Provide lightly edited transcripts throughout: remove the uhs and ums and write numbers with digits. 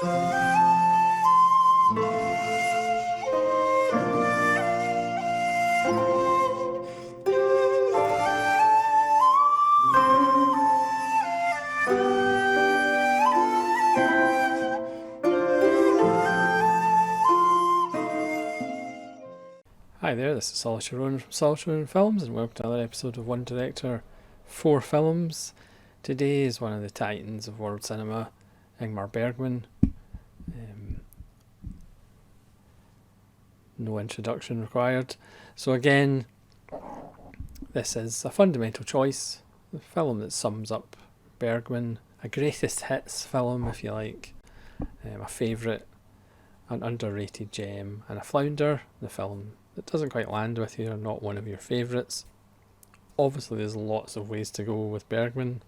Hi there, this is Solid Sharon from Solid Sharon Films, and welcome to another episode of One Director, Four Films. Today is one of the titans of world cinema, Ingmar Bergman. No introduction required. So again, this is a fundamental choice, a film that sums up Bergman, a greatest hits film if you like, a favourite, an underrated gem, and a flounder, the film that doesn't quite land with you or not one of your favourites. Obviously there's lots of ways to go with Bergman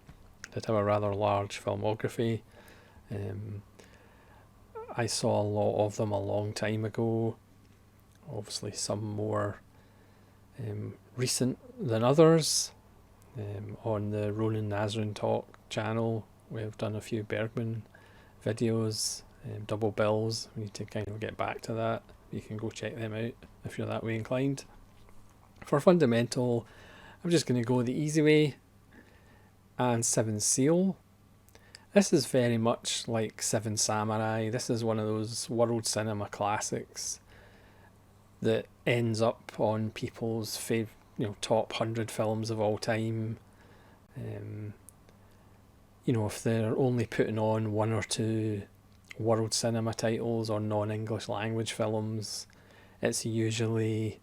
that have a rather large filmography. I saw a lot of them a long time ago, obviously some more recent than others. On the Ronan Nazarene Talk channel we've done a few Bergman videos, double bills. We need to kind of get back to that. You can go check them out if you're that way inclined. For fundamental, I'm just going to go the easy way and Seven Seal. This is very much like Seven Samurai. This is one of those world cinema classics that ends up on people's top 100 films of all time. If they're only putting on one or two world cinema titles or non-English language films, it's usually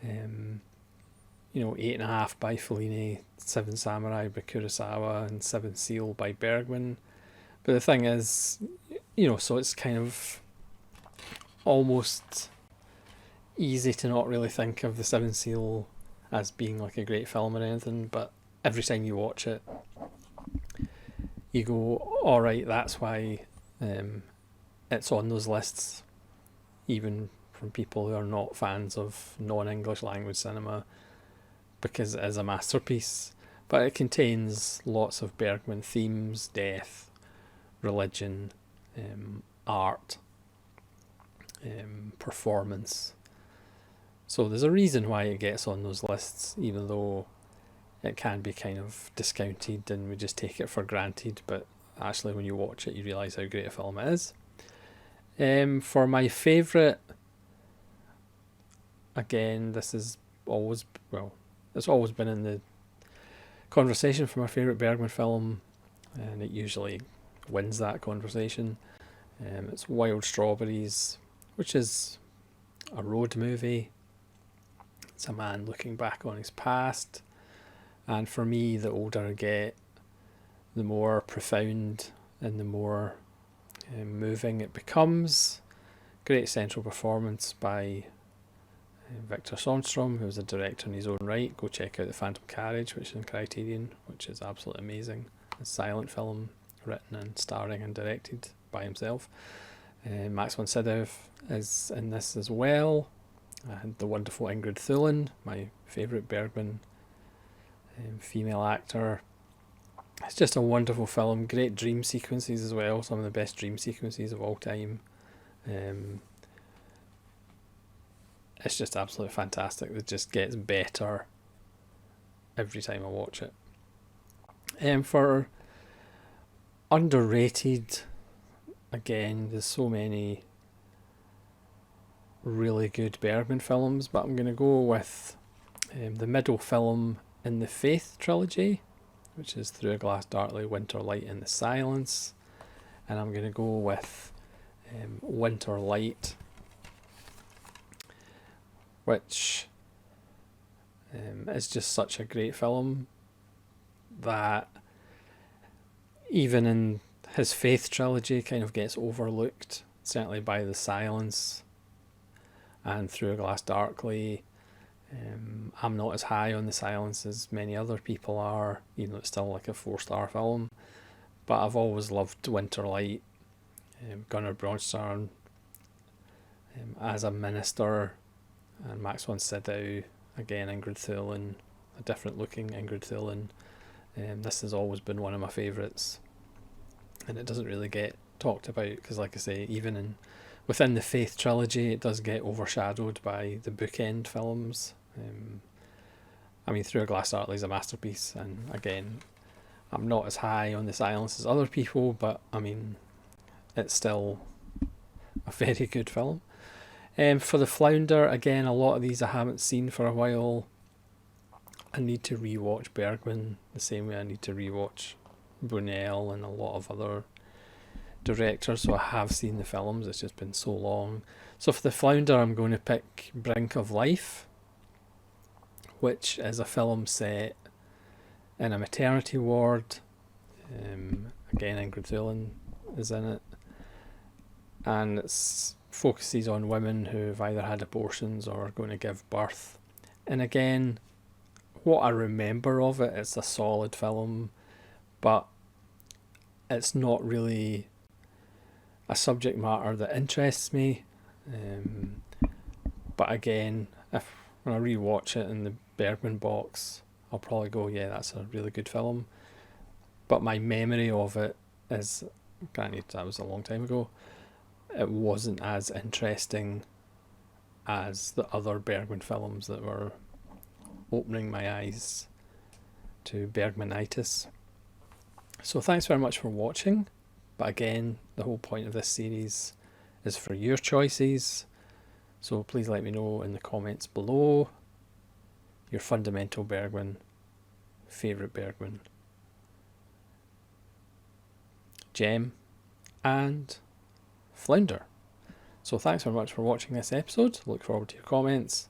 8.5 by Fellini, Seven Samurai by Kurosawa, and Seven Seal by Bergman. But the thing is, so it's kind of almost easy to not really think of the Seven Seal as being like a great film or anything, but every time you watch it you go, alright, that's why it's on those lists, even from people who are not fans of non-English language cinema, because it is a masterpiece. But it contains lots of Bergman themes: death, religion, art, performance. So there's a reason why it gets on those lists, even though it can be kind of discounted and we just take it for granted, but actually when you watch it you realise how great a film it is. For my favourite, again, it's always been in the conversation for my favourite Bergman film, and it usually wins that conversation. It's Wild Strawberries, which is a road movie. It's a man looking back on his past, and for me, the older I get, the more profound and the more moving it becomes. Great central performance by Victor Sundström, who was a director in his own right. Go check out The Phantom Carriage, which is in Criterion, which is absolutely amazing. A silent film written and starring and directed by himself. Max von Sydow is in this as well. And the wonderful Ingrid Thulin, my favourite Bergman female actor. It's just a wonderful film. Great dream sequences as well. Some of the best dream sequences of all time. It's just absolutely fantastic. It just gets better every time I watch it. For underrated, again, there's so many really good Bergman films, but I'm going to go with the middle film in the Faith trilogy, which is Through a Glass Darkly, Winter Light, and The Silence. And I'm going to go with Winter Light, which is just such a great film that even in his Faith trilogy kind of gets overlooked, certainly by The Silence and Through a Glass Darkly. I'm not as high on The Silence as many other people are, even though it's still like a 4-star film, but I've always loved Winter Light. Gunnar Bjornstjerne as a minister, and Max von Sydow, again Ingrid Thulin, a different looking Ingrid Thulin. This has always been one of my favourites, and it doesn't really get talked about, because like I say, even within the Faith trilogy, it does get overshadowed by the bookend films. I mean, Through a Glass Darkly is a masterpiece, and again, I'm not as high on the silence as other people, but I mean, it's still a very good film. For the Flounder, again, a lot of these I haven't seen for a while. I need to rewatch Bergman the same way I need to rewatch Buñuel and a lot of other directors, so I have seen the films, it's just been so long. So for the Flounder, I'm going to pick Brink of Life, which is a film set in a maternity ward. Again, Ingrid Thulin is in it, and it focuses on women who've either had abortions or are going to give birth. And again, what I remember of it, it's a solid film, but it's not really a subject matter that interests me. But again, when I rewatch it in the Bergman box, I'll probably go, yeah, that's a really good film. But my memory of it is, granted, that was a long time ago, it wasn't as interesting as the other Bergman films that were opening my eyes to Bergmanitis. So thanks very much for watching. But again, the whole point of this series is for your choices. So please let me know in the comments below your fundamental Bergman, favourite Bergman, gem, and Flounder. So thanks very much for watching this episode. Look forward to your comments,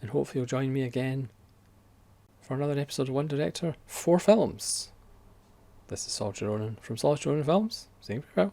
and hopefully you'll join me again for another episode of One Director, 4 films. This is Saul Gironin from Saul Gironin Films. Saying farewell.